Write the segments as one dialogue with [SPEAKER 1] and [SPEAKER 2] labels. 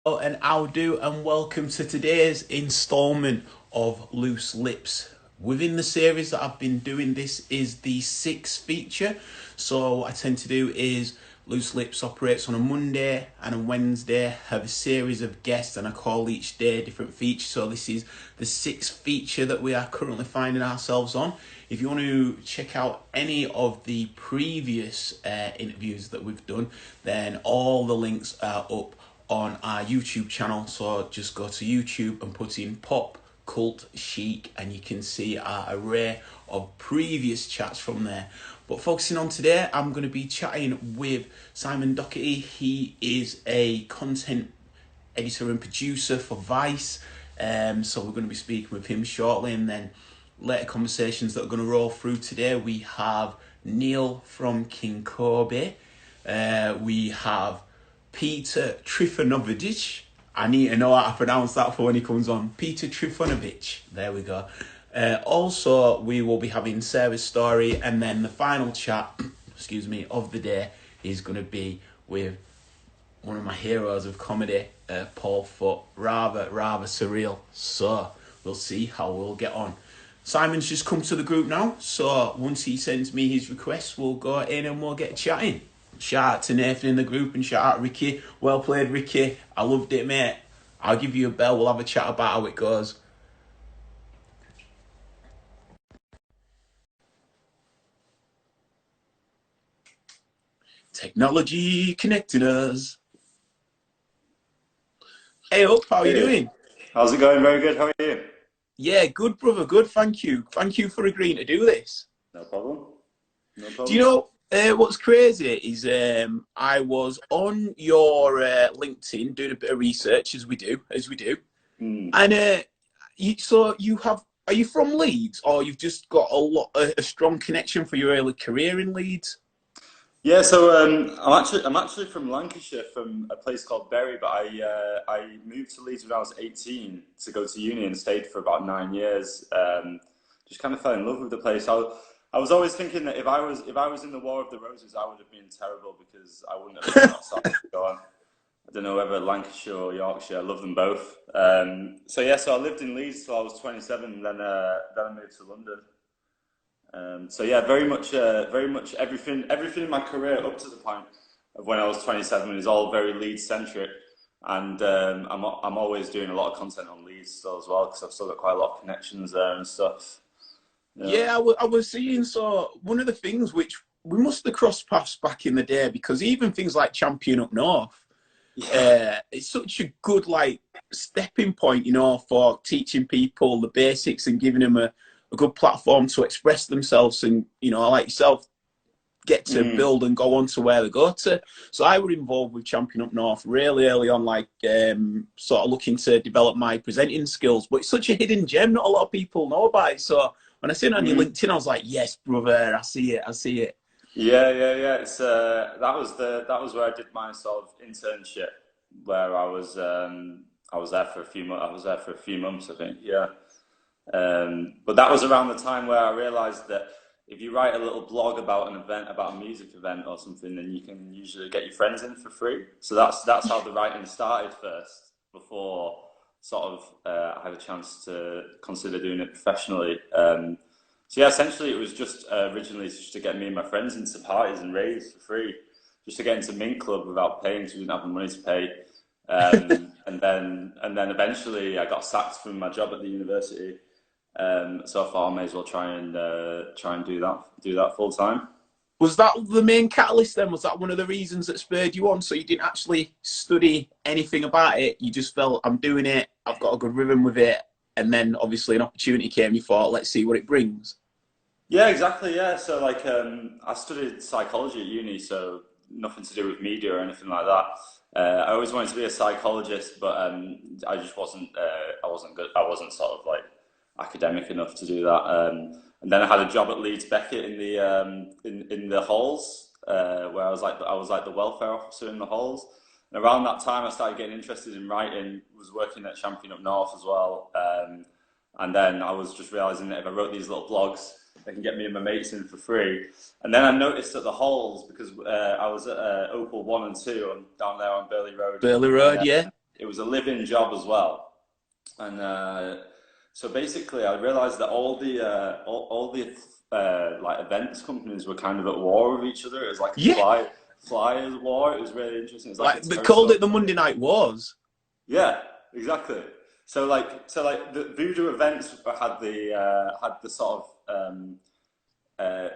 [SPEAKER 1] And how do, and welcome to today's installment of Loose Lips. Within the series that I've been doing, this is the sixth feature. So what I tend to do is Loose Lips operates on a Monday and a Wednesday, have a series of guests, and I call each day a different feature. So this is the sixth feature that we are currently finding ourselves on. If you want to check out any of the previous interviews that we've done, then all the links are up on our YouTube channel. So just go to YouTube and put in Pop Cult Chic and you can see our array of previous chats from there. But focusing on today, I'm going to be chatting with Simon Doherty. He is a content editor and producer for Vice. So we're going to be speaking with him shortly, and then later conversations that are going to roll through today. We have Neil from King Kobe. We have Peter Trifunovic. I need to know how to pronounce that for when he comes on. Peter Trifunovic. There we go. Also, we will be having Sarah's story, and then the final chat, excuse me, of the day is going to be with one of my heroes of comedy, Paul Foot. Rather surreal. So we'll see how we'll get on. Simon's just come to the group now, so once he sends me his request, we'll go in and we'll get chatting. Shout out to Nathan in the group and shout out Ricky. Well played, Ricky. I loved it, mate. I'll give you a bell. We'll have a chat about how it goes. Technology connecting us. Hey, up. How are you doing?
[SPEAKER 2] How's it going? Very good. How are you?
[SPEAKER 1] Yeah, good, brother. Good. Thank you. Thank you for agreeing to do this.
[SPEAKER 2] No problem. No
[SPEAKER 1] Do you
[SPEAKER 2] problem.
[SPEAKER 1] know what's crazy is I was on your LinkedIn doing a bit of research as we do,
[SPEAKER 2] Hmm.
[SPEAKER 1] and you have. Are you from Leeds, or you've just got a strong connection for your early career in Leeds?
[SPEAKER 2] Yeah, so I'm actually from Lancashire, from a place called Bury, but I moved to Leeds when I was 18 to go to uni and stayed for about 9 years. Just kind of fell in love with the place. I was always thinking that if I was in the War of the Roses, I would have been terrible because I wouldn't have known what side to go on. I don't know whether Lancashire or Yorkshire. I love them both. So I lived in Leeds till I was 27, and then I moved to London. So yeah, very much everything in my career up to the point of when I was 27 is all very Leeds centric, and I'm always doing a lot of content on Leeds still as well because I've still got quite a lot of connections there and stuff. Yeah.
[SPEAKER 1] Yeah, I was seeing. So one of the things which we must have crossed paths back in the day, because even things like Champion Up North,
[SPEAKER 2] Yeah.
[SPEAKER 1] it's such a good like stepping point, for teaching people the basics and giving them a good platform to express themselves, and like yourself, get to
[SPEAKER 2] Mm.
[SPEAKER 1] build and go on to where they go to. So I was involved with Champion Up North really early on, like sort of looking to develop my presenting skills. But it's such a hidden gem; not a lot of people know about it. So when I seen it on your
[SPEAKER 2] Mm.
[SPEAKER 1] LinkedIn, I was like, "Yes, brother, I see it. I see it."
[SPEAKER 2] Yeah. It's that was where I did my sort of internship, where I was there for a few months. I was there for a few months, I think. Yeah. But that was around the time where I realized that if you write a little blog about an event, about a music event or something, then you can usually get your friends in for free. So that's how the writing started first, before sort of I had a chance to consider doing it professionally. So yeah, essentially it was just originally just to get me and my friends into parties and raves for free, just to get into Mint Club without paying, because we didn't have the money to pay. And then eventually I got sacked from my job at the university. So I thought I may as well try and do that full time.
[SPEAKER 1] Was that the main catalyst then? Was that one of the reasons that spurred you on? So you didn't actually study anything about it. You just felt, I'm doing it. I've got a good rhythm with it. And then obviously an opportunity came. You thought, let's see what it brings.
[SPEAKER 2] Yeah, exactly. Yeah, so like I studied psychology at uni, so nothing to do with media or anything like that. I always wanted to be a psychologist, but I just wasn't. I wasn't good. I wasn't sort of like academic enough to do that. And then I had a job at Leeds Beckett in the halls, where I was like the welfare officer in the halls. And around that time, I started getting interested in writing. Was working at Champion Up North as well. And then I was just realizing that if I wrote these little blogs, they can get me and my mates in for free. And then I noticed at the halls, because I was at Opal 1 and 2 down there on Burley Road,
[SPEAKER 1] Burley Road, yeah.
[SPEAKER 2] it was a live-in job as well, and so basically I realised that all the like events companies were kind of at war with each other. It was like
[SPEAKER 1] Yeah,
[SPEAKER 2] a flyers war. It was really interesting. It was like a
[SPEAKER 1] like they called
[SPEAKER 2] territorial.
[SPEAKER 1] it the Monday Night Wars.
[SPEAKER 2] Yeah, exactly. So like the Voodoo events had the sort of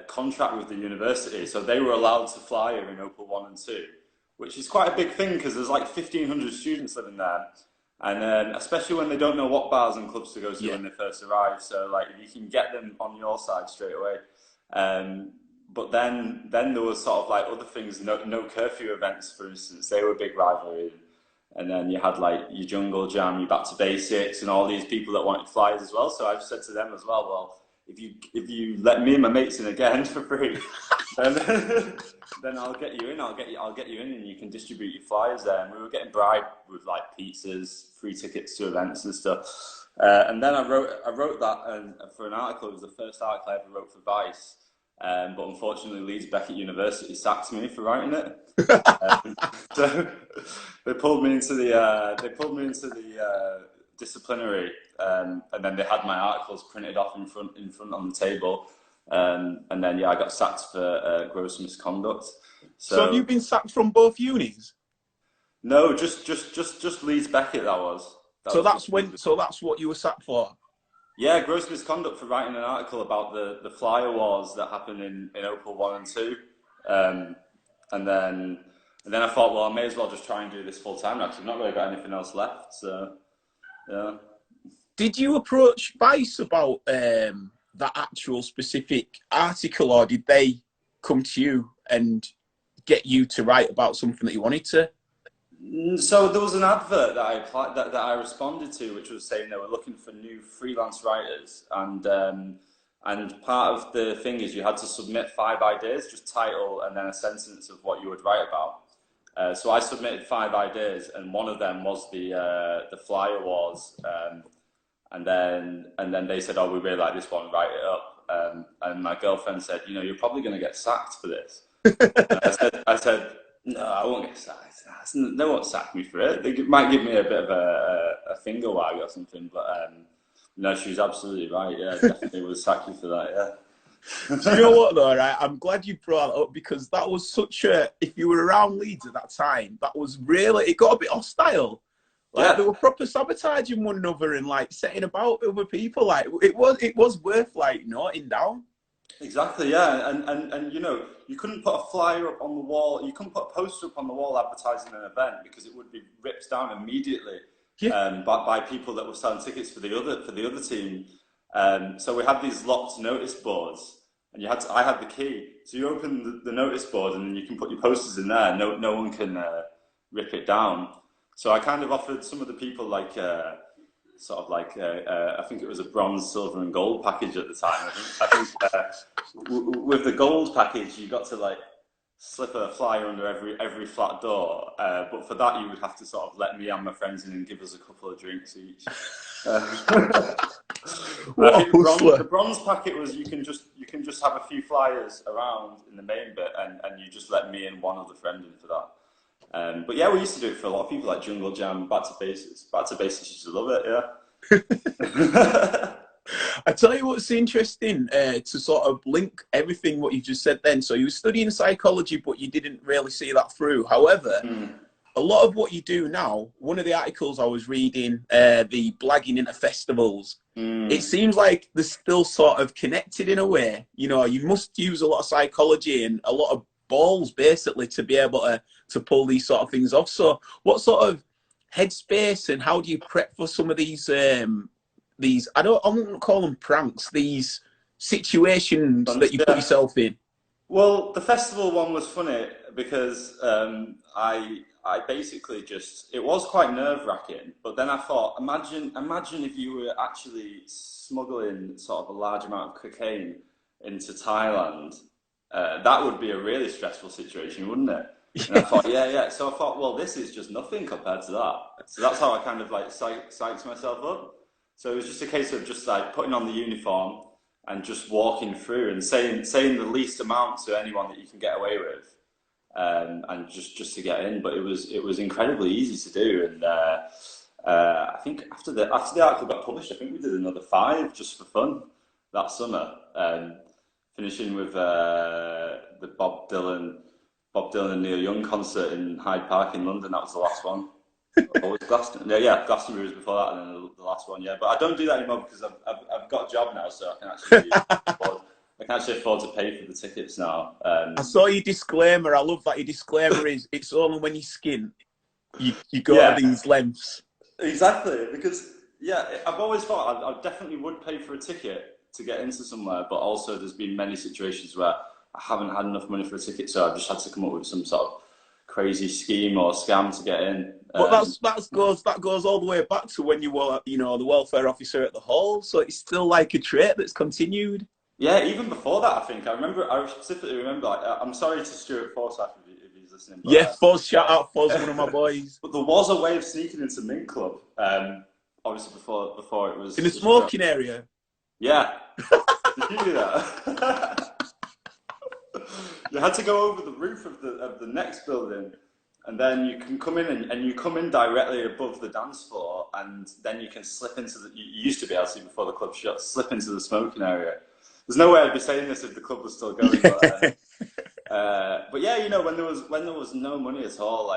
[SPEAKER 2] contract with the university, so they were allowed to flyer in Opal 1 and 2, which is quite a big thing because there's like 1,500 students living there, and especially when they don't know what bars and clubs to go to
[SPEAKER 1] Yeah.
[SPEAKER 2] when they first arrive. So like you can get them on your side straight away. But then there was sort of like other things, no curfew events, for instance. They were a big rivalry. And then you had like your Jungle Jam, your Back to Basics, and all these people that wanted flyers as well. So I've said to them as well, if you let me and my mates in again for free, then I'll get you in. I'll get you in, and you can distribute your flyers there. And we were getting bribed with like pizzas, free tickets to events and stuff. And then I wrote that for an article. It was the first article I ever wrote for Vice. But unfortunately, Leeds Beckett University sacked me for writing it. So they pulled me into the disciplinary, and then they had my articles printed off in front on the table, and then I got sacked for gross misconduct.
[SPEAKER 1] So have you been sacked from both unis?
[SPEAKER 2] No, just Leeds Beckett.
[SPEAKER 1] So that's what you were sacked for.
[SPEAKER 2] Yeah, gross misconduct for writing an article about the flyer wars that happened in Opal 1 and 2. And then I thought, well, I may as well just try and do this full time now because I've not really got anything else left. So, yeah.
[SPEAKER 1] Did you approach Vice about that actual specific article, or did they come to you and get you to write about something that you wanted to?
[SPEAKER 2] So there was an advert that I applied, that I responded to, which was saying they were looking for new freelance writers, and part of the thing is you had to submit 5 ideas, just title and then a sentence of what you would write about. So I submitted 5 ideas, and one of them was the flyer wars, and then they said, "Oh, we really like this one, write it up." And my girlfriend said, "You know, you're probably going to get sacked for this." I said, "No, I won't get sacked. They won't sack me for it. They might give me a bit of a finger wag or something, but no, she was absolutely right. Yeah, definitely would sack you for that. Yeah."
[SPEAKER 1] Do you know what though, right? I'm glad you brought it up because that was such a, if you were around Leeds at that time, that was really, it got a bit hostile. Like,
[SPEAKER 2] Yeah.
[SPEAKER 1] they were proper sabotaging one another and like setting about other people. Like it was worth like noting down.
[SPEAKER 2] Exactly, yeah, and you know, you couldn't put a flyer up on the wall, you couldn't put a poster up on the wall advertising an event because it would be ripped down immediately,
[SPEAKER 1] Yeah.
[SPEAKER 2] by people that were selling tickets for the other team. So we had these locked notice boards, and I had the key, so you open the notice board and then you can put your posters in there. No one can rip it down. So I kind of offered some of the people like. I think it was a bronze, silver, and gold package at the time. I think with the gold package, you got to like slip a flyer under every flat door. But for that, you would have to sort of let me and my friends in and give us a couple of drinks each. I think the bronze packet was you can just have a few flyers around in the main bit, and you just let me and one other friend in for that. But yeah, we used to do it for a lot of people, like Jungle Jam, Back to Basics. Back to Basics used to love it, yeah.
[SPEAKER 1] I tell you what's interesting, to sort of link everything what you just said then. So you were studying psychology, but you didn't really see that through. However, a lot of what you do now, one of the articles I was reading, the blagging into festivals, it seems like they're still sort of connected in a way. You know, you must use a lot of psychology and a lot of balls basically to be able to pull these sort of things off. So what sort of headspace and how do you prep for some of these I wouldn't call them pranks, these situations that you put yourself in?
[SPEAKER 2] Well, the festival one was funny because I basically it was quite nerve-wracking, but then I thought, imagine if you were actually smuggling sort of a large amount of cocaine into Thailand. That would be a really stressful situation, wouldn't it? And I thought, yeah. So I thought, well, this is just nothing compared to that. So that's how I kind of like psyched myself up. So it was just a case of just like putting on the uniform and just walking through and saying the least amount to anyone that you can get away with. and just to get in. But it was incredibly easy to do, and I think after the article got published, I think we did another 5 just for fun that summer, finishing with the Bob Dylan and Neil Young concert in Hyde Park in London. That was the last one. Always Glastonbury. Yeah, Glastonbury was before that, and then the last one. Yeah, but I don't do that anymore because I've got a job now, so I can actually afford to pay for the tickets now.
[SPEAKER 1] I saw your disclaimer. I love that your disclaimer is it's only when you skin you go to these lengths.
[SPEAKER 2] Exactly, because I've always thought I definitely would pay for a ticket to get into somewhere, but also there's been many situations where I haven't had enough money for a ticket, so I've just had to come up with some sort of crazy scheme or scam to get in.
[SPEAKER 1] But that goes all the way back to when you were, the welfare officer at the Hall. So it's still like a trait that's continued.
[SPEAKER 2] Yeah, even before that, I specifically remember. I'm sorry to Stuart Forsyth if he's listening. But,
[SPEAKER 1] Fuzz, shout out Fuzz, one of my boys.
[SPEAKER 2] But there was a way of sneaking into Mint Club. Obviously before it was
[SPEAKER 1] in the smoking area.
[SPEAKER 2] Yeah, did you do that? You had to go over the roof of the next building, and then you can come in and you come in directly above the dance floor, and then you can slip into you used to be able to before the club shut, slip into the smoking area. There's no way I'd be saying this if the club was still going, but yeah, when there was no money at all,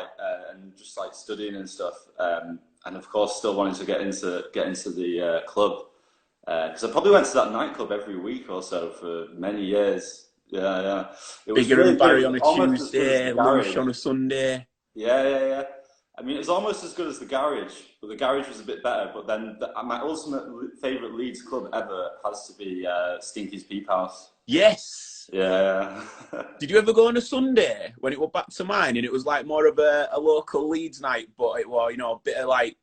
[SPEAKER 2] and just like studying and stuff, and of course still wanting to get into the club, because I probably went to that nightclub every week or so for many years. Yeah. It was
[SPEAKER 1] Bigger
[SPEAKER 2] really
[SPEAKER 1] and Barry
[SPEAKER 2] good.
[SPEAKER 1] on a Tuesday, lunch on a Sunday.
[SPEAKER 2] Yeah. I mean, it was almost as good as the Garage, but the Garage was a bit better. But then my ultimate favourite Leeds club ever has to be Stinky's Peep House.
[SPEAKER 1] Yes.
[SPEAKER 2] Yeah.
[SPEAKER 1] Did you ever go on a Sunday when it was back to mine and it was like more of a local Leeds night, but it was, a bit of like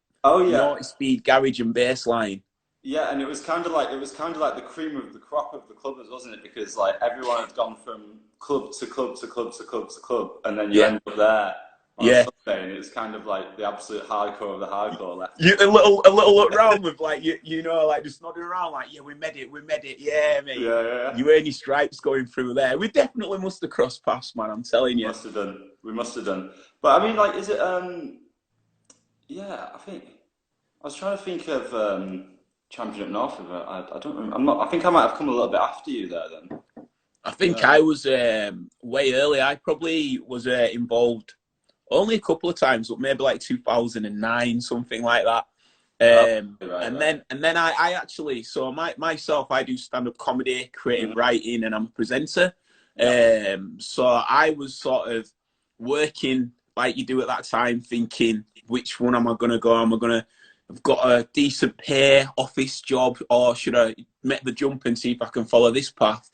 [SPEAKER 1] speed garage and bass line?
[SPEAKER 2] Yeah, and it was kind of like the cream of the crop of the club, wasn't it? Because like everyone had gone from club to club to club to club to club, and then you end up there on a Sunday, and it's kind of like the absolute hardcore of the hardcore left.
[SPEAKER 1] A little look round with like like just nodding around like we made it, yeah, mate.
[SPEAKER 2] Yeah.
[SPEAKER 1] You earn your stripes going through there. We definitely must have crossed paths, man. I'm telling you.
[SPEAKER 2] We must have done. But I mean, like, is it? I think I was trying to think of. Champion up north of it. I don't remember. I think I might have come a little bit after you there then.
[SPEAKER 1] I think I was way early. I probably was involved only a couple of times, but maybe like 2009, something like that. And then I actually, so myself, I do stand-up comedy, creative writing, and I'm a presenter. So I was sort of working like you do at that time, thinking, which one am I going to go? I've got a decent pay office job, or should I make the jump and see if I can follow this path?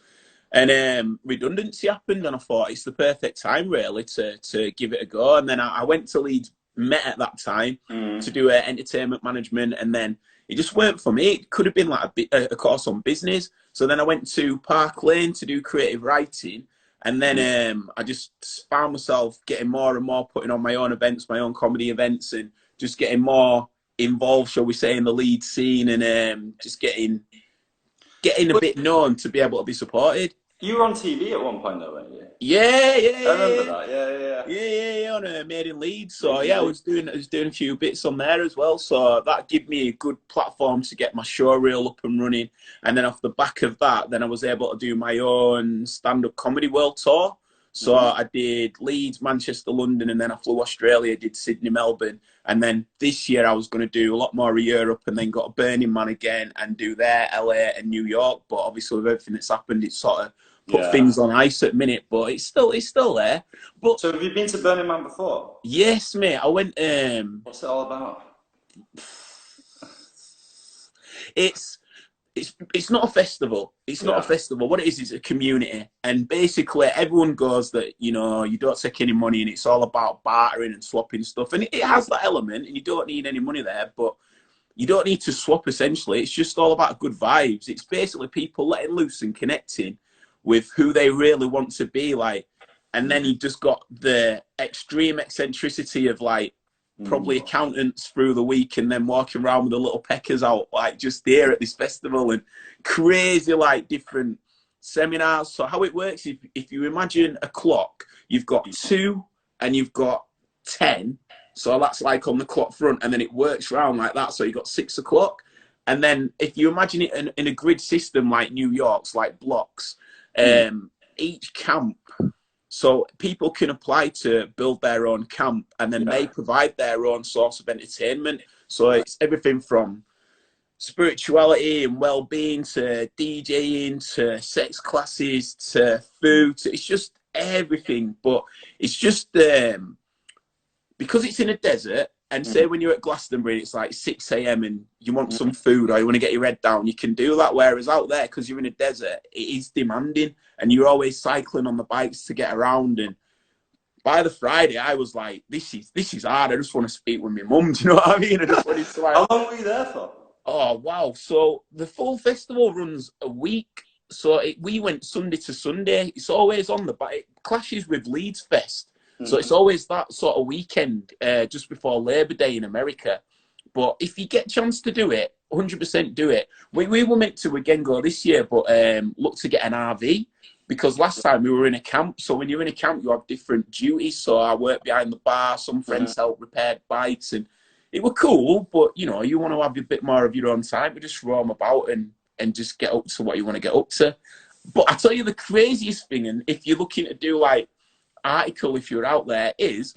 [SPEAKER 1] And redundancy happened, and I thought it's the perfect time really to give it a go. And then I went to Leeds Met at that time to do entertainment management, and then it just weren't for me. It could have been like a course on business. So then I went to Park Lane to do creative writing, and then I just found myself getting more and more putting on my own events, my own comedy events, and just getting more involved, shall we say, in the Leeds scene, and just getting a bit known to be able to be supported.
[SPEAKER 2] You were on TV at one point though, weren't you?
[SPEAKER 1] Yeah.
[SPEAKER 2] I remember that.
[SPEAKER 1] Yeah, on Made in Leeds. So I was doing a few bits on there as well. So that gave me a good platform to get my show reel up and running. And then off the back of that, then I was able to do my own stand-up comedy world tour. So I did Leeds, Manchester, London, and then I flew Australia, did Sydney, Melbourne. And then this year I was going to do a lot more of Europe, and then got a Burning Man again and do there, LA and New York. But obviously with everything that's happened, it's sort of put things on ice at the minute, but it's still there. But
[SPEAKER 2] so have you been to Burning Man before?
[SPEAKER 1] Yes, mate. I went.
[SPEAKER 2] What's it all about?
[SPEAKER 1] It's not a festival. It's not a festival. What it is a community. And basically everyone goes that, you don't take any money, and it's all about bartering and swapping stuff. And it has that element, and you don't need any money there, but you don't need to swap essentially. It's just all about good vibes. It's basically people letting loose and connecting with who they really want to be like. And then you've just got the extreme eccentricity of like, probably accountants through the week, and then walking around with the little peckers out, like just there at this festival, and crazy like different seminars. So how it works, if you imagine a clock, you've got 2 and you've got 10. So that's like on the clock front, and then it works round like that. So you've got 6 o'clock. And then if you imagine it in a grid system like New York's, like blocks, each camp, so people can apply to build their own camp, and then they provide their own source of entertainment. So it's everything from spirituality and well-being to DJing to sex classes to food. It's just everything. But it's just because it's in a desert, and say when you're at Glastonbury, it's like 6 a.m. and you want some food or you want to get your head down, you can do that. Whereas out there, because you're in a desert, it is demanding, and you're always cycling on the bikes to get around. And by the Friday, I was like, this is hard. I just want to speak with my mum. Do you know what I mean? I just wanted to like.
[SPEAKER 2] How long were you there for?
[SPEAKER 1] Oh wow! So the full festival runs a week. So we went Sunday to Sunday. It's always on the bike. It clashes with Leeds Fest. So it's always that sort of weekend just before Labor Day in America. But if you get a chance to do it, 100% do it. We were meant to again go this year, but look to get an RV, because last time we were in a camp. So when you're in a camp, you have different duties. So I worked behind the bar, some friends helped repair bikes, and it were cool. But, you know, you want to have a bit more of your own time. We just roam about and just get up to what you want to get up to. But I tell you the craziest thing, and if you're looking to do like article, if you're out there, is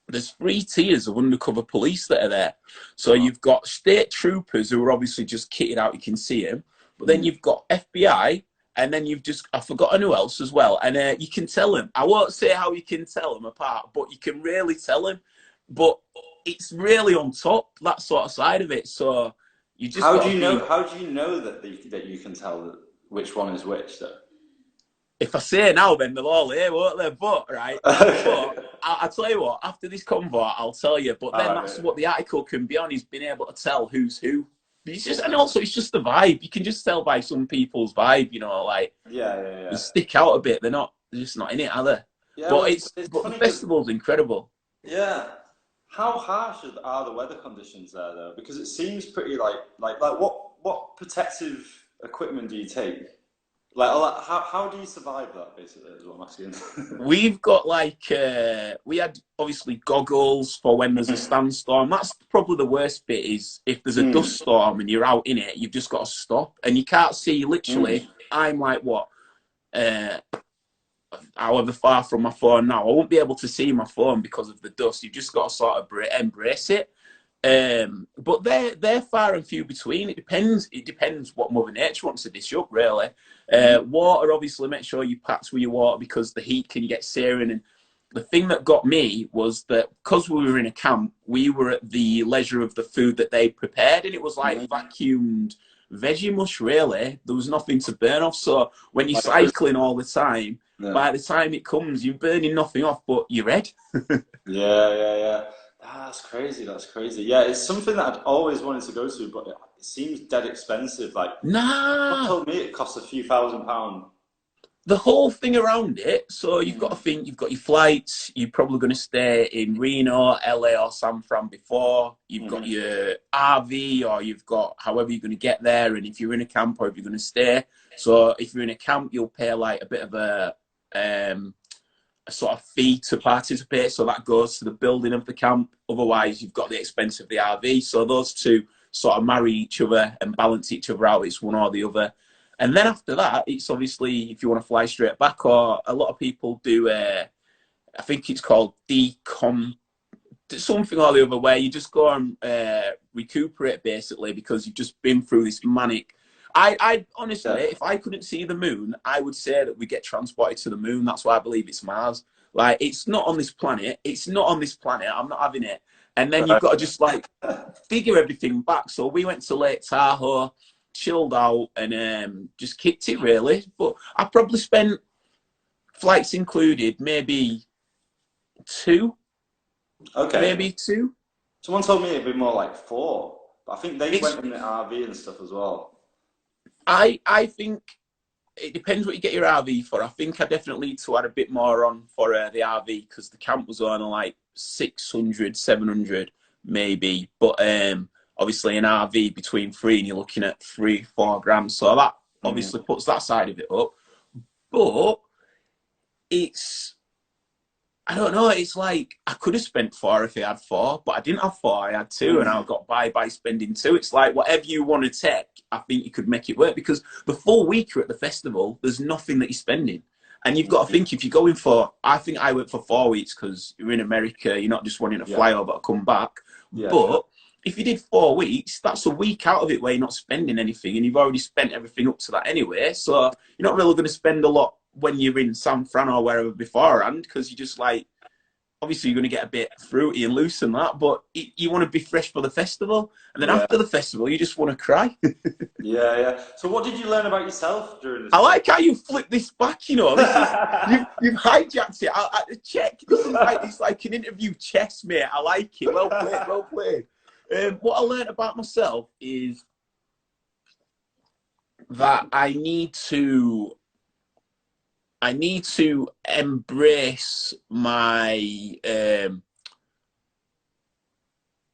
[SPEAKER 1] there's 3 tiers of undercover police that are there. So you've got state troopers who are obviously just kitted out, you can see them, but then you've got FBI, and then I've forgotten who else as well, and you can tell them. I won't say how you can tell them apart, but you can really tell them. But it's really on top, that sort of side of it. So you just
[SPEAKER 2] how do you know that you can tell which one is which though?
[SPEAKER 1] If I say now, then they'll all hear, won't they? But, right, but I'll tell you what, after this convo, I'll tell you. But then that's what the article can be on, is being able to tell who's who. It's just, and also, it's just the vibe. You can just tell by some people's vibe, you know, like, they stick out a bit. They're just not in it, are they? Yeah, but but the festival's incredible.
[SPEAKER 2] Yeah. How harsh are the weather conditions there, though? Because it seems pretty, like what protective equipment do you take? Like, how do you survive that, basically, is what I'm asking.
[SPEAKER 1] We've got, like, we had, obviously, goggles for when there's a sandstorm. That's probably the worst bit, is if there's a dust storm and you're out in it, you've just got to stop. And you can't see, literally, I'm like, what, however far from my phone now. I won't be able to see my phone because of the dust. You've just got to sort of embrace it. But they're far and few between. It depends what Mother Nature wants to dish up, really. Water, obviously, make sure you packed with your water, because the heat can get searing. And the thing that got me was that because we were in a camp, we were at the leisure of the food that they prepared, and it was like vacuumed veggie mush, really. There was nothing to burn off. So when you're cycling all the time, by the time it comes, you're burning nothing off but your head.
[SPEAKER 2] Yeah. That's crazy. Yeah, it's something that I'd always wanted to go to, but it seems dead expensive. Like,
[SPEAKER 1] nah.
[SPEAKER 2] Someone told me it costs a few £1,000s.
[SPEAKER 1] The whole thing around it, so you've got to think, you've got your flights, you're probably going to stay in Reno, LA or San Fran before, you've got your RV, or you've got however you're going to get there, and if you're in a camp or if you're going to stay. So if you're in a camp, you'll pay like a bit of a sort of fee to participate, so that goes to the building of the camp. Otherwise, you've got the expense of the RV. So those two sort of marry each other and balance each other out. It's one or the other. And then after that, it's obviously if you want to fly straight back, or a lot of people do, I think it's called something or the other, where you just go and recuperate, basically, because you've just been through this manic. I honestly, if I couldn't see the moon, I would say that we get transported to the moon. That's why I believe it's Mars. Like, it's not on this planet. It's not on this planet. I'm not having it. And then you've got to just, like, figure everything back. So we went to Lake Tahoe, chilled out, and just kicked it, really. But I probably spent, flights included, maybe 2.
[SPEAKER 2] Okay.
[SPEAKER 1] Maybe 2.
[SPEAKER 2] Someone told me it'd be more like 4. But I think they went in the RV and stuff as well. I think it depends what you get your RV for. I think I definitely need to add a bit more on for the RV, because the camp was only like 600, 700 maybe. But obviously an RV between 3, and you're looking at 3-4 grand. So that obviously puts that side of it up.
[SPEAKER 1] But it's, I don't know. It's like I could have spent four if I had four, but I didn't have four. I had two, and I got by spending two. It's like whatever you want to take, I think you could make it work because the full week you're at the festival, there's nothing that you're spending, and you've got to think if you're going for. I think I went for 4 weeks because you're in America. You're not just wanting to fly over to come back.
[SPEAKER 2] Yeah,
[SPEAKER 1] But
[SPEAKER 2] sure.
[SPEAKER 1] if you did 4 weeks, that's a week out of it where you're not spending anything, and you've already spent everything up to that anyway. So you're not really going to spend a lot when you're in San Fran or wherever beforehand, because you just like, obviously you're going to get a bit fruity and loose and that, but you want to be fresh for the festival, and then after the festival you just want to cry.
[SPEAKER 2] Yeah. So what did you learn about yourself during this?
[SPEAKER 1] I like how you flip this back, you know. This is, you've hijacked it. I check. This is like, it's like an interview chess, mate. I like it. Well played, well played. What I learned about myself is that I need to embrace my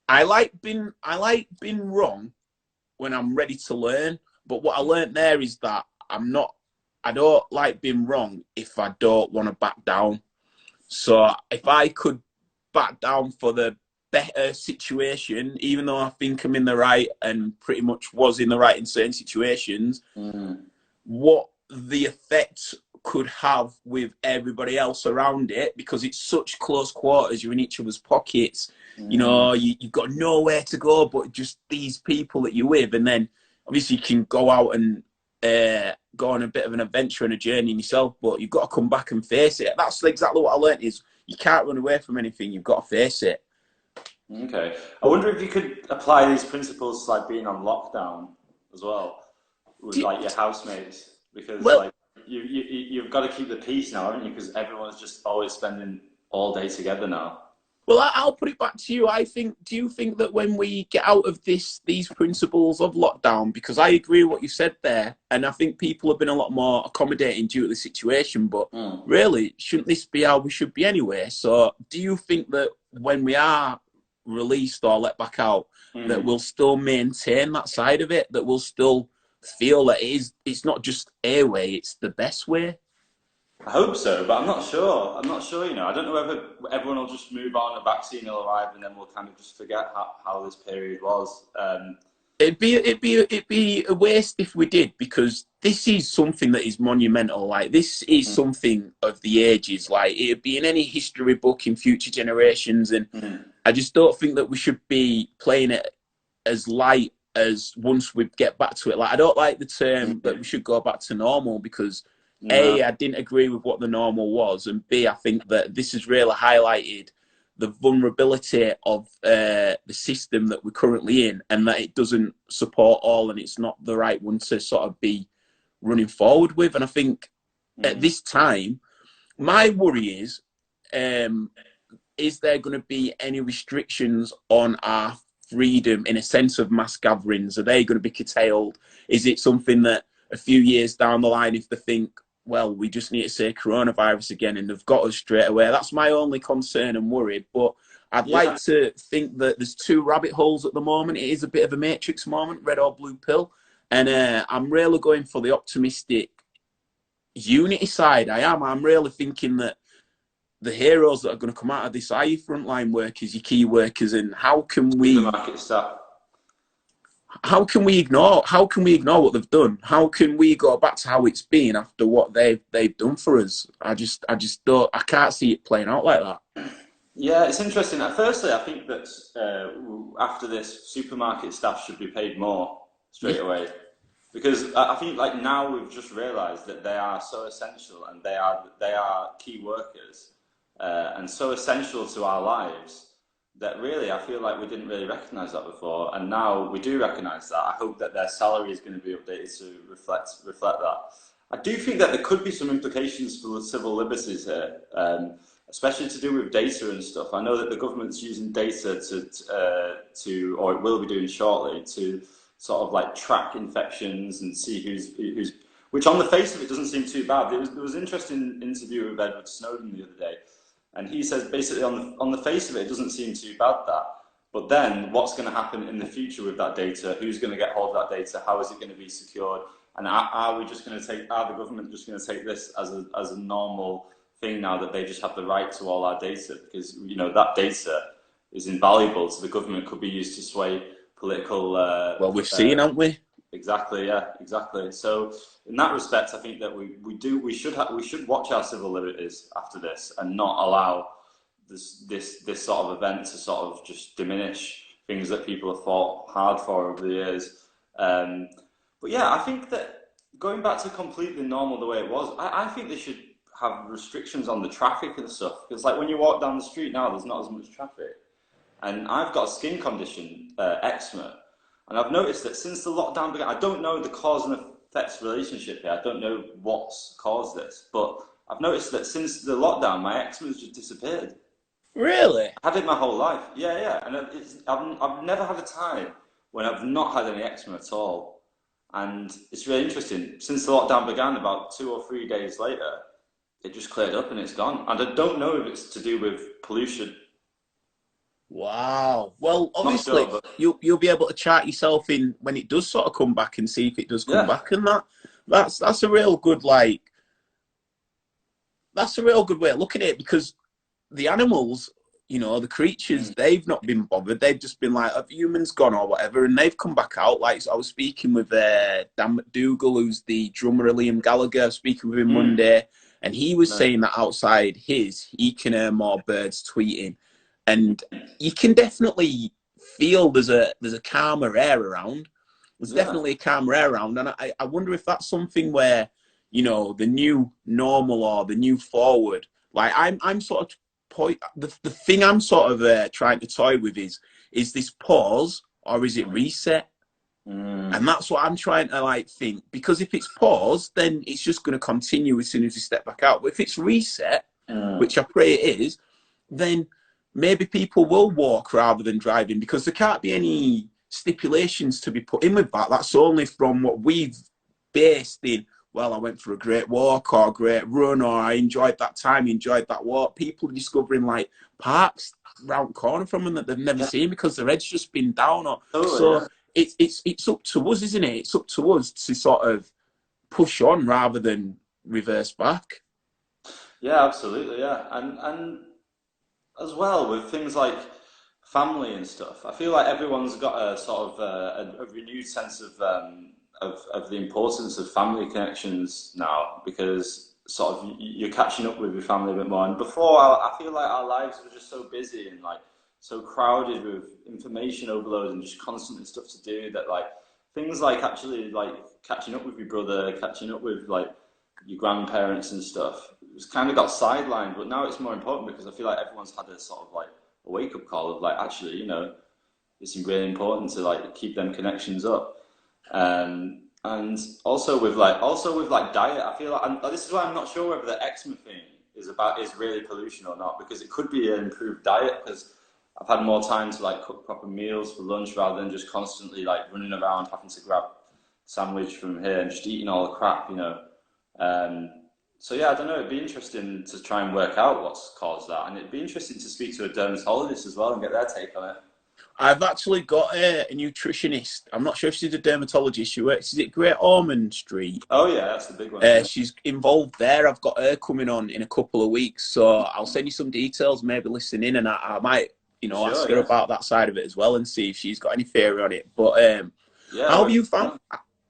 [SPEAKER 1] I like being wrong when I'm ready to learn. But what I learned there is that I don't like being wrong if I don't want to back down. So if I could back down for the better situation, even though I think I'm in the right and pretty much was in the right in certain situations, what the effect could have with everybody else around it, because it's such close quarters, you're in each other's pockets, you know, you've got nowhere to go but just these people that you're with, and then obviously you can go out and go on a bit of an adventure and a journey in yourself, but you've got to come back and face it. That's exactly what I learned, is you can't run away from anything, you've got to face it.
[SPEAKER 2] Okay. I wonder if you could apply these principles to like being on lockdown as well with like your housemates, because
[SPEAKER 1] Well,
[SPEAKER 2] like you've got to keep the peace now, haven't you? Because everyone's just always spending all day together now.
[SPEAKER 1] Well, I'll put it back to you. Do you think that when we get out of these principles of lockdown, because I agree with what you said there, and I think people have been a lot more accommodating due to the situation, but really, shouldn't this be how we should be anyway? So do you think that when we are released or let back out, that we'll still maintain that side of it, that we'll still feel that it's not just a way, it's the best way?
[SPEAKER 2] I hope so, but I'm not sure. I'm not sure, you know. I don't know whether everyone will just move on, a vaccine will arrive, and then we'll kind of just forget how this period was.
[SPEAKER 1] It'd be a waste if we did, because this is something that is monumental. Like, this is something of the ages. Like, it'd be in any history book in future generations, and I just don't think that we should be playing it as light as once we get back to it. Like, I don't like the term that we should go back to normal, because A, I didn't agree with what the normal was, and B, I think that this has really highlighted the vulnerability of the system that we're currently in, and that it doesn't support all, and it's not the right one to sort of be running forward with. And I think at this time, my worry is there going to be any restrictions on our freedom in a sense of mass gatherings? Are they going to be curtailed? Is it something that a few years down the line, if they think, well, we just need to say coronavirus again, and they've got us straight away? That's my only concern and worry. But I'd like to think that there's two rabbit holes at the moment. It is a bit of a matrix moment, red or blue pill. And I'm really going for the optimistic unity side. I'm really thinking that the heroes that are going to come out of this are your frontline workers, your key workers, and how can we ignore what they've done? How can we go back to how it's been after what they've done for us? I can't see it playing out like that.
[SPEAKER 2] Yeah, it's interesting. Firstly, I think that after this, supermarket staff should be paid more straight away, because I think like now we've just realised that they are so essential, and they are key workers, and so essential to our lives, that really I feel like we didn't really recognise that before, and now we do recognise that. I hope that their salary is going to be updated to reflect that. I do think that there could be some implications for the civil liberties here, especially to do with data and stuff. I know that the government's using data to, or it will be doing shortly, to sort of like track infections and see who's, which on the face of it doesn't seem too bad. There was an interesting interview with Edward Snowden the other day, and he says basically on the face of it, it doesn't seem too bad, that. But then what's going to happen in the future with that data? Who's going to get hold of that data? How is it going to be secured? And are we just going to take? Are the government just going to take this as a normal thing now that they just have the right to all our data? Because that data is invaluable to the government, could be used to sway political.
[SPEAKER 1] Well, we've seen, haven't we?
[SPEAKER 2] Exactly. Yeah. Exactly. So in that respect, I think that we should watch our civil liberties after this and not allow this sort of event to sort of just diminish things that people have fought hard for over the years. But yeah, I think that going back to completely normal the way it was, I think they should have restrictions on the traffic and stuff. Because like when you walk down the street now, there's not as much traffic. And I've got a skin condition, eczema. And I've noticed that since the lockdown began, I don't know the cause and effects relationship here. I don't know what's caused this. But I've noticed that since the lockdown, my eczema has just disappeared.
[SPEAKER 1] Really?
[SPEAKER 2] I've had it my whole life. Yeah. And I've never had a time when I've not had any eczema at all. And it's really interesting. Since the lockdown began, about 2 or 3 days later, it just cleared up and it's gone. And I don't know if it's to do with pollution.
[SPEAKER 1] Wow. Well, obviously, sure, but you'll be able to chart yourself in when it does sort of come back and see if it does come back, and that's a real good that's a real good way of looking at it, because the animals, the creatures, they've not been bothered. They've just been like, have humans gone or whatever, and they've come back out. Like, so I was speaking with Dan McDougall, who's the drummer of Liam Gallagher, speaking with him Monday, and he was saying that outside he can hear more birds tweeting. And you can definitely feel there's a calmer air around. There's definitely a calmer air around. And I wonder if that's something where, the new normal or the new forward, like I'm sort of, the thing I'm sort of trying to toy with is this pause or is it reset? And that's what I'm trying to think, because if it's pause, then it's just going to continue as soon as you step back out. But if it's reset, which I pray it is, then maybe people will walk rather than driving, because there can't be any stipulations to be put in with that. That's only from what we've based in, well, I went for a great walk or a great run, or I enjoyed that time, enjoyed that walk. People are discovering parks round the corner from them that they've never seen because their head's just been down. It's up to us, isn't it? It's up to us to sort of push on rather than reverse back.
[SPEAKER 2] Yeah, absolutely. Yeah. And as well with things like family and stuff, I feel like everyone's got a sort of a renewed sense of the importance of family connections now, because sort of you're catching up with your family a bit more. And before, I feel like our lives were just so busy and so crowded with information overload and just constantly stuff to do that things actually catching up with your brother, catching up with your grandparents and stuff, it's kind of got sidelined. But now it's more important because I feel like everyone's had a sort of a wake-up call of actually, it's really important to keep them connections up. And also with diet, I feel and this is why I'm not sure whether the eczema thing is really pollution or not, because it could be an improved diet, because I've had more time to cook proper meals for lunch rather than just constantly running around having to grab sandwich from here and just eating all the crap, So yeah, I don't know, it'd be interesting to try and work out what's caused that, and it'd be interesting to speak to a dermatologist as well and get their take on it.
[SPEAKER 1] I've actually got a nutritionist. I'm not sure if she's a dermatologist. She works, is it Great Ormond Street?
[SPEAKER 2] Oh yeah, that's the big one.
[SPEAKER 1] She's involved there. I've got her coming on in a couple of weeks, so I'll send you some details, maybe listen in, and I might, ask her about that side of it as well and see if she's got any theory on it. But how have you found?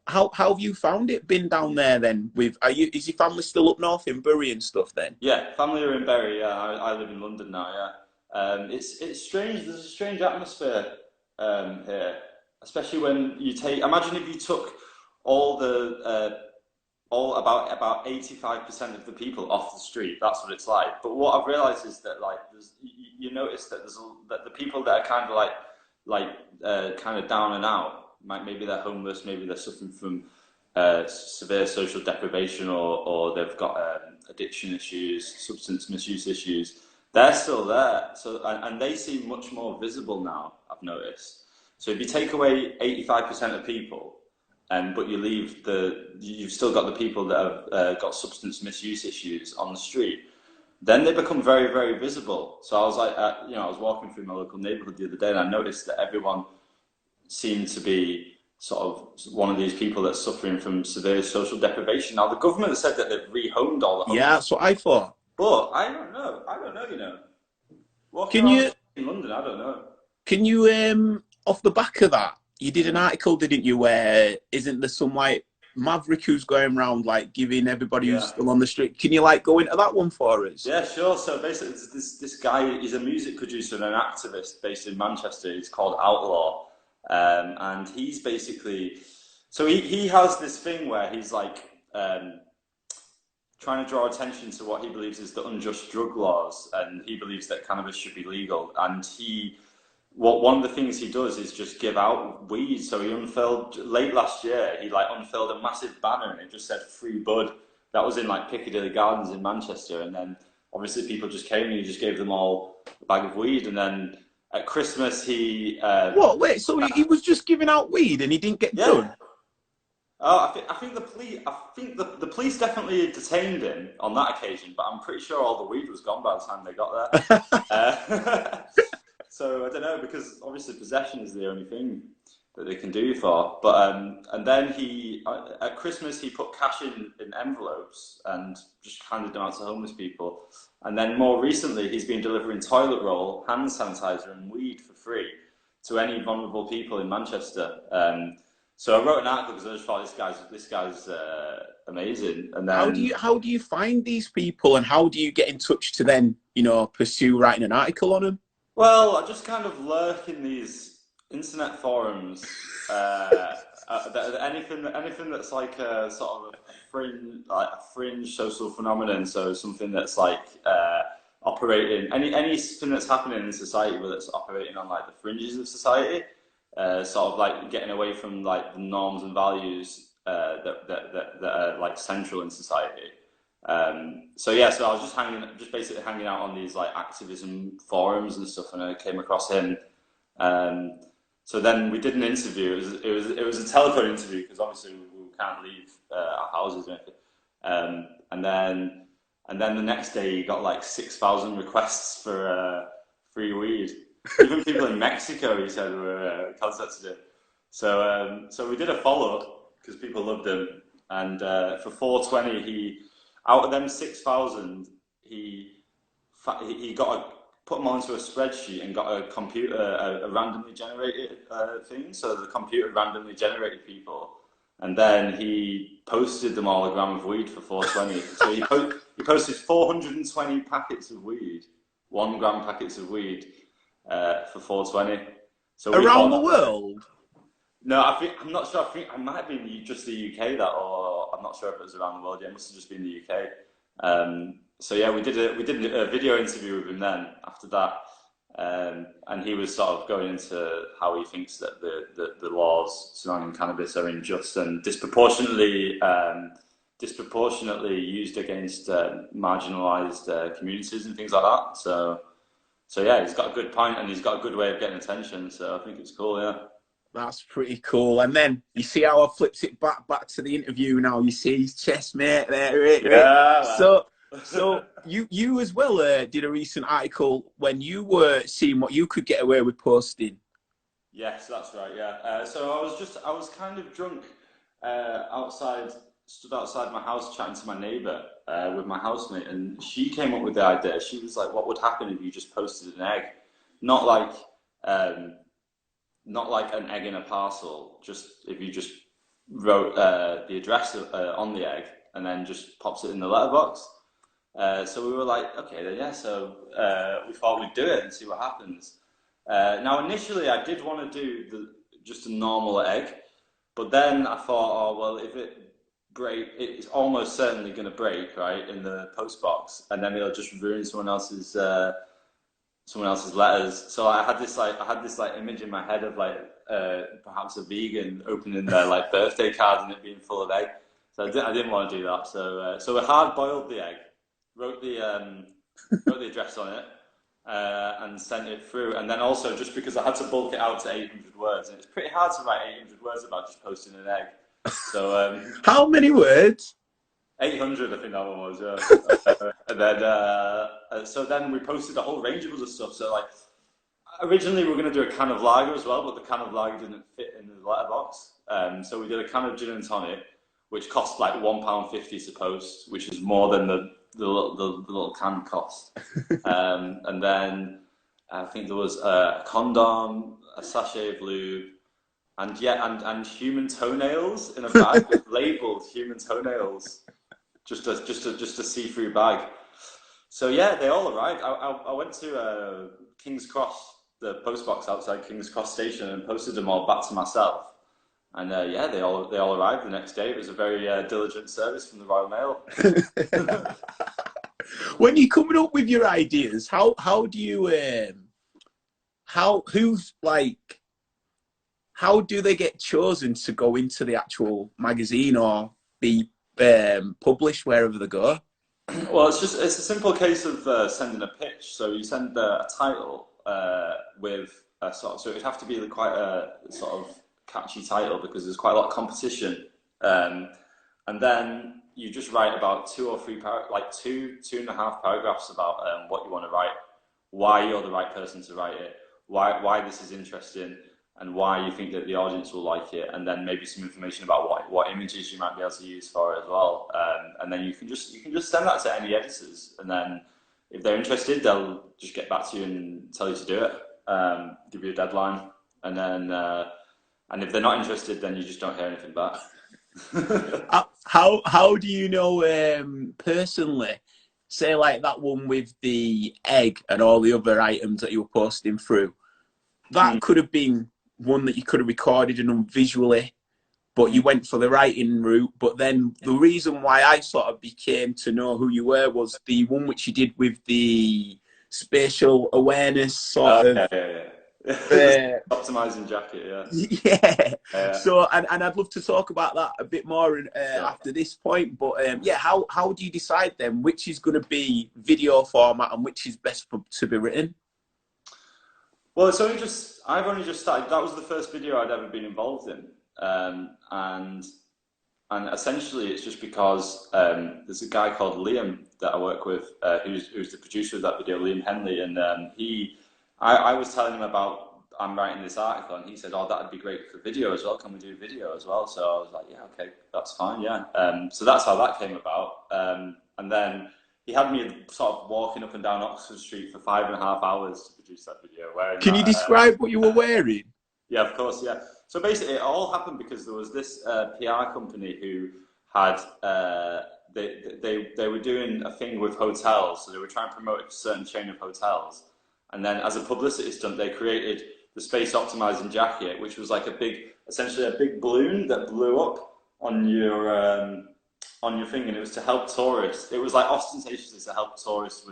[SPEAKER 1] How have you found it? Been down there then? Is your family still up north in Bury and stuff then?
[SPEAKER 2] Yeah, family are in Bury. Yeah, I live in London now. Yeah, it's strange. There's a strange atmosphere here, especially when you take. Imagine if you took about 85% of the people off the street. That's what it's like. But what I've realised is that you notice that that the people that are kind of down and out. Maybe they're homeless, maybe they're suffering from severe social deprivation, or they've got addiction issues, substance misuse issues. They're still there, and they seem much more visible now, I've noticed. So if you take away 85% of people, but you leave you've still got the people that have got substance misuse issues on the street, then they become very, very visible. So I was I was walking through my local neighbourhood the other day, and I noticed that everyone seemed to be sort of one of these people that's suffering from severe social deprivation. Now, the government said that they've rehomed all the
[SPEAKER 1] Yeah,
[SPEAKER 2] homeless,
[SPEAKER 1] that's what I thought.
[SPEAKER 2] but I don't know. I don't know, you know. Walking
[SPEAKER 1] Can
[SPEAKER 2] around
[SPEAKER 1] you
[SPEAKER 2] in London, I don't know.
[SPEAKER 1] off the back of that, you did an article, didn't you, where isn't there some like maverick who's going around like giving everybody who's
[SPEAKER 2] Yeah.
[SPEAKER 1] still on the street? Can you like go into that one for us?
[SPEAKER 2] Yeah, sure. So basically, this guy, he's a music producer and an activist based in Manchester. He's called Outlaw, and he's basically, so he has this thing where he's like trying to draw attention to what he believes is the unjust drug laws, and he believes that cannabis should be legal. And one of the things he does is just give out weed. So he unfurled late last year. He like unfurled a massive banner, and it just said "Free Bud." That was in like Piccadilly Gardens in Manchester, and then obviously people just came and he just gave them all a bag of weed. And then at Christmas he
[SPEAKER 1] What? Wait, so he was just giving out weed and he didn't get done?
[SPEAKER 2] Oh, I think the police definitely detained him on that occasion, but I'm pretty sure all the weed was gone by the time they got there. So I don't know, because obviously possession is the only thing that they can do you for. But and then he at Christmas he put cash in envelopes and just handed them out to homeless people. And then more recently he's been delivering toilet roll, hand sanitizer, and weed for free to any vulnerable people in Manchester. So I wrote an article because I just thought this guy's amazing. And then
[SPEAKER 1] How do you find these people, and how do you get in touch to then pursue writing an article on them?
[SPEAKER 2] well, I just kind of lurk in these internet forums. Anything that's like a sort of a fringe social phenomenon. So something that's like operating anything that's happening in society, but that's operating on like the fringes of society. Sort of like getting away from like the norms and values that are like central in society. So I was just basically hanging out on these like activism forums and stuff, and I came across him. So then we did an interview. It was a telephone interview because obviously we can't leave our houses or anything. And then the next day he got like 6,000 requests for free weed. Even people in Mexico, he said, were contacted him. So we did a follow-up because people loved him. And for 420, out of them 6,000, he put them onto a spreadsheet and got a computer, a randomly generated thing. So the computer randomly generated people. And then he posted them all a gram of weed for 420. So he posted 420 packets of weed, 1 gram packets of weed. For 420. So
[SPEAKER 1] around the world?
[SPEAKER 2] No, I'm not sure. I think it might have been just the UK or I'm not sure if it was around the world. Yeah, it must have just been the UK. So yeah, we did a video interview with him then after that, and he was sort of going into how he thinks that the laws surrounding cannabis are unjust and disproportionately used against marginalised communities and things like that. So yeah, he's got a good point and he's got a good way of getting attention. So I think it's cool, yeah.
[SPEAKER 1] That's pretty cool. And then you see how I flips it back to the interview now. You see his chest mate there, right?
[SPEAKER 2] Yeah.
[SPEAKER 1] So you as well did a recent article when you were seeing what you could get away with posting.
[SPEAKER 2] Yes, that's right. Yeah. So I was kind of drunk stood outside my house chatting to my neighbour with my housemate, and she came up with the idea. She was like, "What would happen if you just posted an egg? Not like an egg in a parcel. Just if you just wrote the address on the egg and then just pops it in the letterbox." So we were like, "Okay, then yeah." So we thought we'd do it and see what happens. Now, initially, I did want to do just a normal egg, but then I thought, oh well, if it's almost certainly going to break, right, in the post box, and then it'll just ruin someone else's letters. So I had this image in my head of like perhaps a vegan opening their like birthday card and it being full of egg. So I didn't want to do that. So we hard boiled the egg, wrote the address on it, and sent it through. And then also just because I had to bulk it out to 800 words, and it's pretty hard to write 800 words about just posting an egg. So
[SPEAKER 1] how many words?
[SPEAKER 2] 800, I think that one was. Yeah. And then so then we posted a whole range of other stuff. So like Originally, we were going to do a can of lager as well, but the can of lager didn't fit in the letterbox. So we did a can of gin and tonic, which cost like £1.50 to post, which is more than the little can cost. And then I think there was a condom, a sachet of lube, and human toenails in a bag labelled human toenails, just a see-through bag. So yeah, they all arrived. I went to King's Cross, the post box outside King's Cross station, and posted them all back to myself. And yeah, they all arrived the next day. It was a very diligent service from the Royal Mail.
[SPEAKER 1] When you're coming up with your ideas, how do you how do they get chosen to go into the actual magazine or be published wherever they go?
[SPEAKER 2] Well, it's a simple case of sending a pitch. So you send a title with a so it'd have to be quite a sort of catchy title because there's quite a lot of competition. And then you just write about 2 or 3 like two and a half paragraphs about what you want to write, why you're the right person to write it, why this is interesting, and why you think that the audience will like it, and then maybe some information about what images you might be able to use for it as well. And then you can just send that to any editors, and then if they're interested, they'll just get back to you and tell you to do it, give you a deadline, and then and if they're not interested, then you just don't hear anything back.
[SPEAKER 1] How do you know personally? Say like that one with the egg and all the other items that you were posting through. That could have been one that you could have recorded and done visually, but you went for the writing route. But then the reason why I sort of became to know who you were was the one which you did with the spatial awareness sort of.
[SPEAKER 2] Optimizing jacket,
[SPEAKER 1] yeah. So, and I'd love to talk about that a bit more after this point. But yeah, how do you decide then which is going to be video format and which is best to be written?
[SPEAKER 2] Well, it's I've only just started. That was the first video I'd ever been involved in, and essentially it's just because there's a guy called Liam that I work with, who's the producer of that video, Liam Henley, and I was telling him about I'm writing this article, and he said, "Oh, that'd be great for video as well. Can we do video as well?" So I was like, "Yeah, okay, that's fine, yeah." So that's how that came about, and then he had me sort of walking up and down Oxford Street for 5.5 hours to produce that video.
[SPEAKER 1] Can you describe what you were wearing?
[SPEAKER 2] Yeah, of course, yeah. So basically, it all happened because there was this PR company who had they were doing a thing with hotels, so they were trying to promote a certain chain of hotels. And then as a publicity stunt, they created the space optimizing jacket, which was like essentially a big balloon that blew up on your thing, and it was to help tourists. It was like ostentatiously to help tourists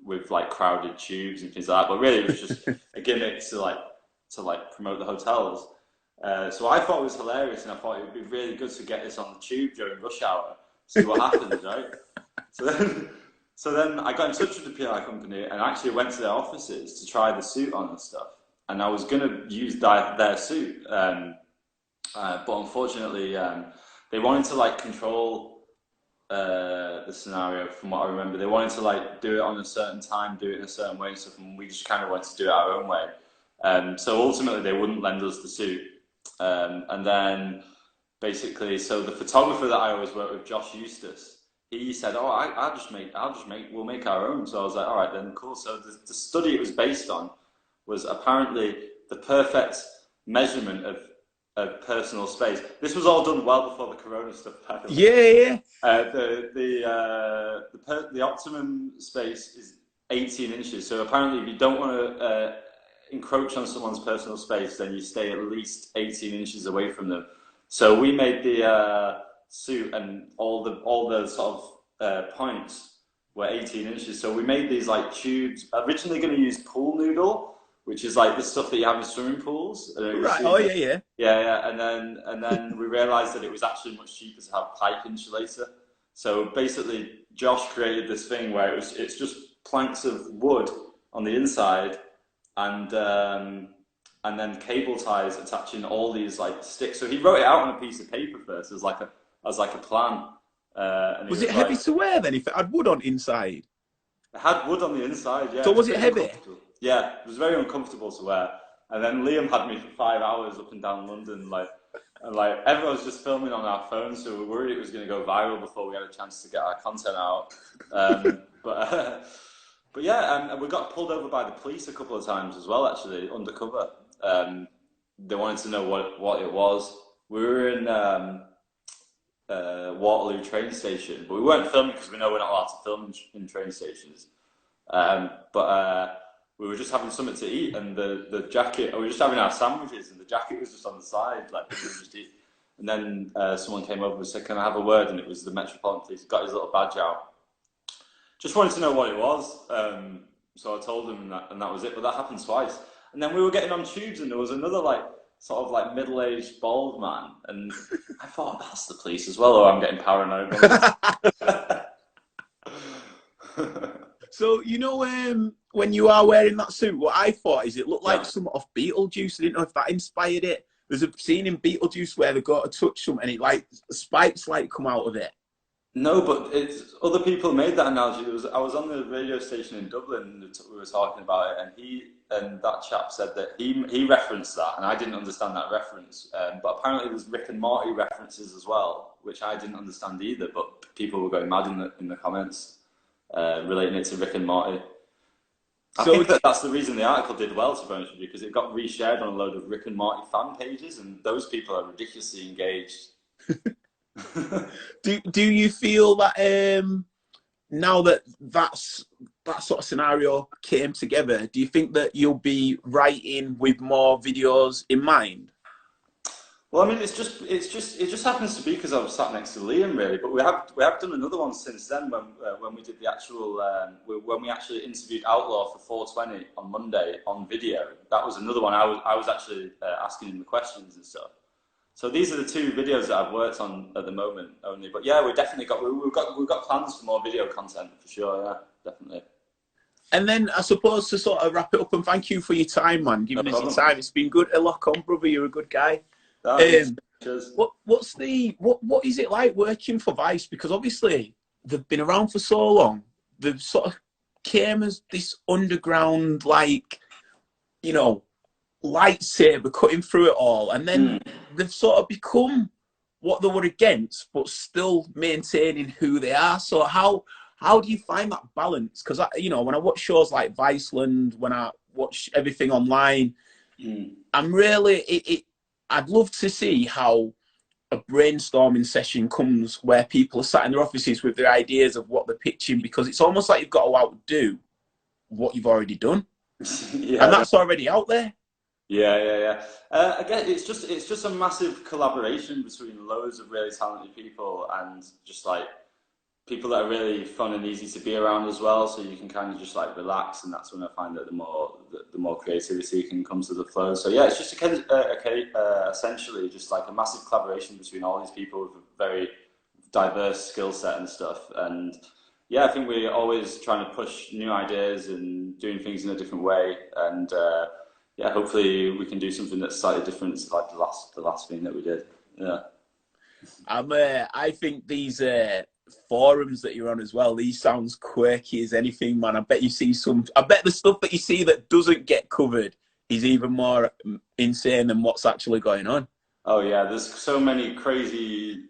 [SPEAKER 2] with like crowded tubes and things like that. But really, it was just a gimmick to promote the hotels. So I thought it was hilarious, and I thought it would be really good to get this on the tube during rush hour, see what happens, right? So then I got in touch with the PR company and actually went to their offices to try the suit on and stuff. And I was going to use their suit, but unfortunately, they wanted to control the scenario. From what I remember, they wanted to do it on a certain time, do it in a certain way and stuff, and we just kind of wanted to do it our own way. So ultimately, they wouldn't lend us the suit. And then basically, so the photographer that I always work with, Josh Eustace, he said, "Oh, we'll make our own." So I was like, "All right, then, cool." So the study it was based on was apparently the perfect measurement of personal space. This was all done well before the Corona stuff happened.
[SPEAKER 1] Yeah.
[SPEAKER 2] The optimum space is 18 inches. So apparently, if you don't want to encroach on someone's personal space, then you stay at least 18 inches away from them. So we made the suit, and all the sort of points were 18 inches. So we made these tubes. Originally going to use pool noodle, which is the stuff that you have in swimming pools.
[SPEAKER 1] Right. Oh yeah.
[SPEAKER 2] Yeah. And then we realised that it was actually much cheaper to have pipe insulator. So basically, Josh created this thing where it's just planks of wood on the inside, and then cable ties attaching all these sticks. So he wrote it out on a piece of paper first as like a plan. And
[SPEAKER 1] was it heavy to wear then if it had wood on inside?
[SPEAKER 2] It had wood on the inside, yeah.
[SPEAKER 1] So was it heavy?
[SPEAKER 2] Yeah, it was very uncomfortable to wear. And then Liam had me for 5 hours up and down London, and everyone was just filming on our phones, so we were worried it was going to go viral before we had a chance to get our content out. But yeah, and we got pulled over by the police a couple of times as well, actually, undercover. They wanted to know what it was. We were in Waterloo train station, but we weren't filming because we know we're not allowed to film in train stations. We were just having something to eat, and the jacket, we were just having our sandwiches, and the jacket was just on the side, like we were just eat. And then someone came over and said, "Can I have a word?" And it was the Metropolitan Police. Got his little badge out. Just wanted to know what it was. So I told him, and that was it. But that happened twice. And then we were getting on tubes, and there was another sort of middle-aged bald man, and I thought, that's the police as well, or I'm getting paranoid.
[SPEAKER 1] So, when you are wearing that suit, what I thought is it looked like something off Beetlejuice. I didn't know if that inspired it. There's a scene in Beetlejuice where they go to touch something, and spikes come out of it.
[SPEAKER 2] No, but other people made that analogy. I was on the radio station in Dublin, and we were talking about it, and that chap said that he referenced that, and I didn't understand that reference. But apparently there's Rick and Morty references as well, which I didn't understand either. But people were going mad in the comments, relating it to Rick and Morty. I think that's the reason the article did well, to be honest with you, because it got reshared on a load of Rick and Morty fan pages, and those people are ridiculously engaged.
[SPEAKER 1] Do you feel that now that that sort of scenario came together, do you think that you'll be writing with more videos in mind?
[SPEAKER 2] Well, I mean, it just happens to be because I was sat next to Liam, really. But we have done another one since then when we did the actual when we actually interviewed Outlaw for 420 on Monday on video. That was another one. I was actually asking him the questions and stuff. So these are the two videos that I've worked on at the moment only. But yeah, we've got plans for more video content for sure. Yeah, definitely.
[SPEAKER 1] And then I suppose to sort of wrap it up, and thank you for your time, man. Giving us your time. It's been good to lock on, brother. You're a good guy. What is it like working for Vice? Because obviously they've been around for so long. They've sort of came as this underground, lightsaber cutting through it all, and then they've sort of become what they were against, but still maintaining who they are. So how do you find that balance? Because when I watch shows like Viceland, when I watch everything online, I'm really I'd love to see how a brainstorming session comes where people are sat in their offices with their ideas of what they're pitching, because it's almost like you've got to outdo what you've already done. Yeah, and that's already out there.
[SPEAKER 2] Yeah. Again, it's just a massive collaboration between loads of really talented people and just people that are really fun and easy to be around as well. So you can kind of just relax, and that's when I find that the more creativity can come to the flow. So yeah, it's just essentially just a massive collaboration between all these people with a very diverse skill set and stuff. And yeah, I think we're always trying to push new ideas and doing things in a different way. And yeah, hopefully we can do something that's slightly different to the last thing that we did. Yeah.
[SPEAKER 1] I think these forums that you're on as well, these sounds quirky as anything, man. I bet the stuff that you see that doesn't get covered is even more insane than what's actually going on.
[SPEAKER 2] Oh yeah, there's so many crazy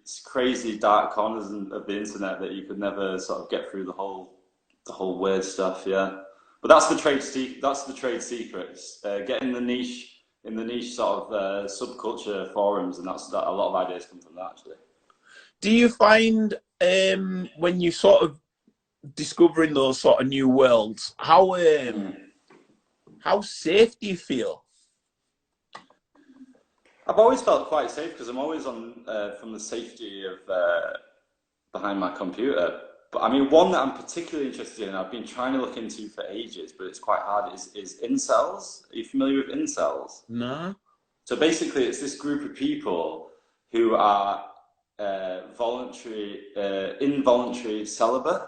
[SPEAKER 2] dark corners of the internet that you could never sort of get through the whole weird stuff. Yeah, but that's the trade secrets. Getting the niche sort of subculture forums, and that a lot of ideas come from that actually.
[SPEAKER 1] Do you find when you sort of discovering those sort of new worlds, how safe do you feel?
[SPEAKER 2] I've always felt quite safe because I'm always on from the safety of behind my computer. But I mean, one that I'm particularly interested in, I've been trying to look into for ages, but it's quite hard, is incels. Are you familiar with incels?
[SPEAKER 1] No.
[SPEAKER 2] So basically, it's this group of people who are involuntary celibate.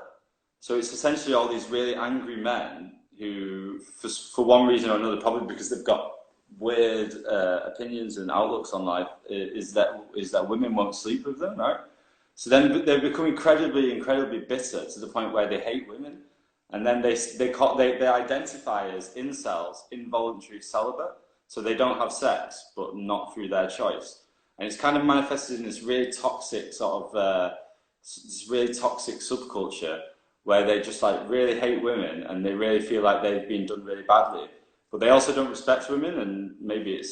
[SPEAKER 2] So it's essentially all these really angry men who, for one reason or another, probably because they've got weird opinions and outlooks on life, is that women won't sleep with them, right? So then they become incredibly bitter to the point where they hate women, and then they identify as incels, involuntary celibate, so they don't have sex, but not through their choice, and it's kind of manifested in this really toxic sort of this really toxic subculture where they just like really hate women and they really feel like they've been done really badly, but they also don't respect women, and maybe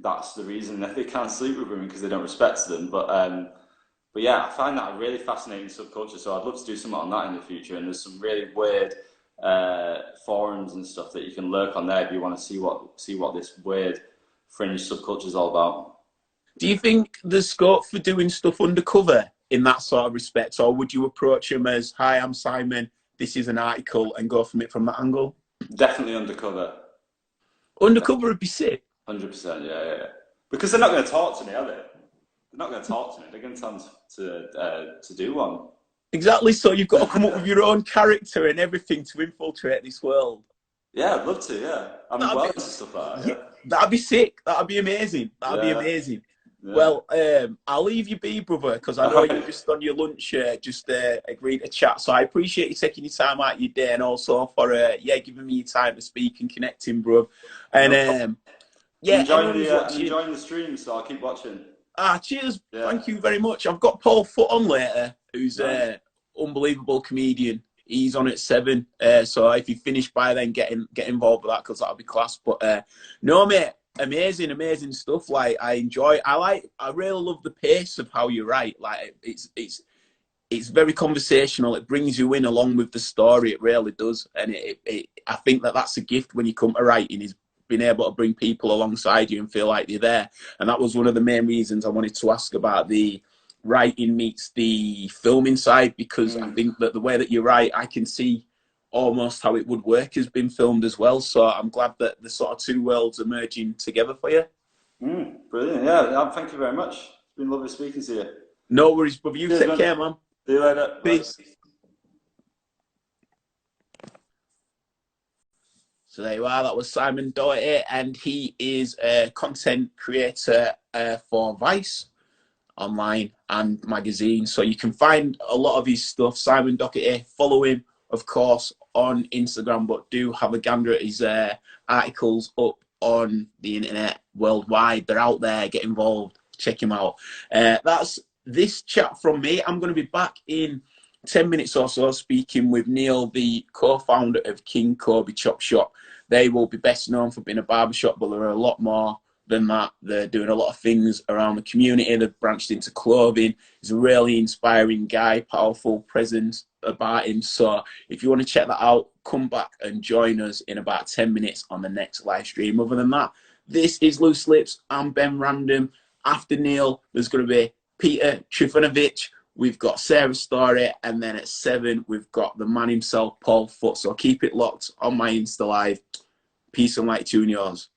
[SPEAKER 2] that's the reason that they can't sleep with women, because they don't respect them. But yeah, I find that a really fascinating subculture, so I'd love to do something on that in the future. And there's some really weird forums and stuff that you can lurk on there if you want to see what this weird fringe subculture is all about.
[SPEAKER 1] Do you think there's scope for doing stuff undercover in that sort of respect, or would you approach him as, "Hi, I'm Simon, this is an article," and go from it from that angle?
[SPEAKER 2] Definitely undercover.
[SPEAKER 1] Undercover would be sick.
[SPEAKER 2] 100%, yeah. Because they're not going to talk to me, are they? They're not going to talk to me. They're going to tell me to do one.
[SPEAKER 1] Exactly. So you've got to come up with your own character and everything to infiltrate this world.
[SPEAKER 2] Yeah, I'd love to. Yeah, I'm well into stuff like that. Yeah.
[SPEAKER 1] That'd be sick. That'd be amazing. That'd be amazing. Yeah. Well, I'll leave you be, brother, because I know you're just on your lunch, just agreed to chat. So I appreciate you taking your time out of your day, and also for giving me your time to speak and connecting, bro. And I'm
[SPEAKER 2] enjoying the stream, so I'll keep watching.
[SPEAKER 1] Cheers. Yeah. Thank you very much. I've got Paul Foot on later, who's an unbelievable comedian. He's on at 7. So if you finish by then, get involved with that, because that'll be class. But no, mate, amazing stuff. Like, I really love the pace of how you write. Like, it's very conversational. It brings you in along with the story. It really does. And I think that's a gift when you come to writing, is being able to bring people alongside you and feel like they're there. And that was one of the main reasons I wanted to ask about the writing meets the filming side, because I think that the way that you write, I can see almost how it would work has been filmed as well. So I'm glad that the sort of two worlds are merging together for you.
[SPEAKER 2] Brilliant. Yeah, thank you very much. It's been lovely speaking to you.
[SPEAKER 1] No worries, brother. You take care, man.
[SPEAKER 2] See you later.
[SPEAKER 1] Peace. Bye. So there you are. That was Simon Doherty, and he is a content creator for Vice online and magazine. So you can find a lot of his stuff. Simon Doherty. Follow him, of course, on Instagram, but do have a gander at his articles up on the internet worldwide. They're out there. Get involved. Check him out. That's this chat from me. I'm going to be back in 10 minutes or so speaking with Neil, the co-founder of King Kobe Chop Shop. They will be best known for being a barbershop, but there are a lot more than that. They're doing a lot of things around the community. They've branched into clothing. He's a really inspiring guy, powerful presence about him. So if you want to check that out, come back and join us in about 10 minutes on the next live stream. Other than that, this is Loose Lips. I'm Ben Random. After Neil, there's going to be Peter Trifunovic. We've got Sarah Story, and then at 7, we've got the man himself, Paul Foot. So keep it locked on my Insta Live. Peace and light to yours.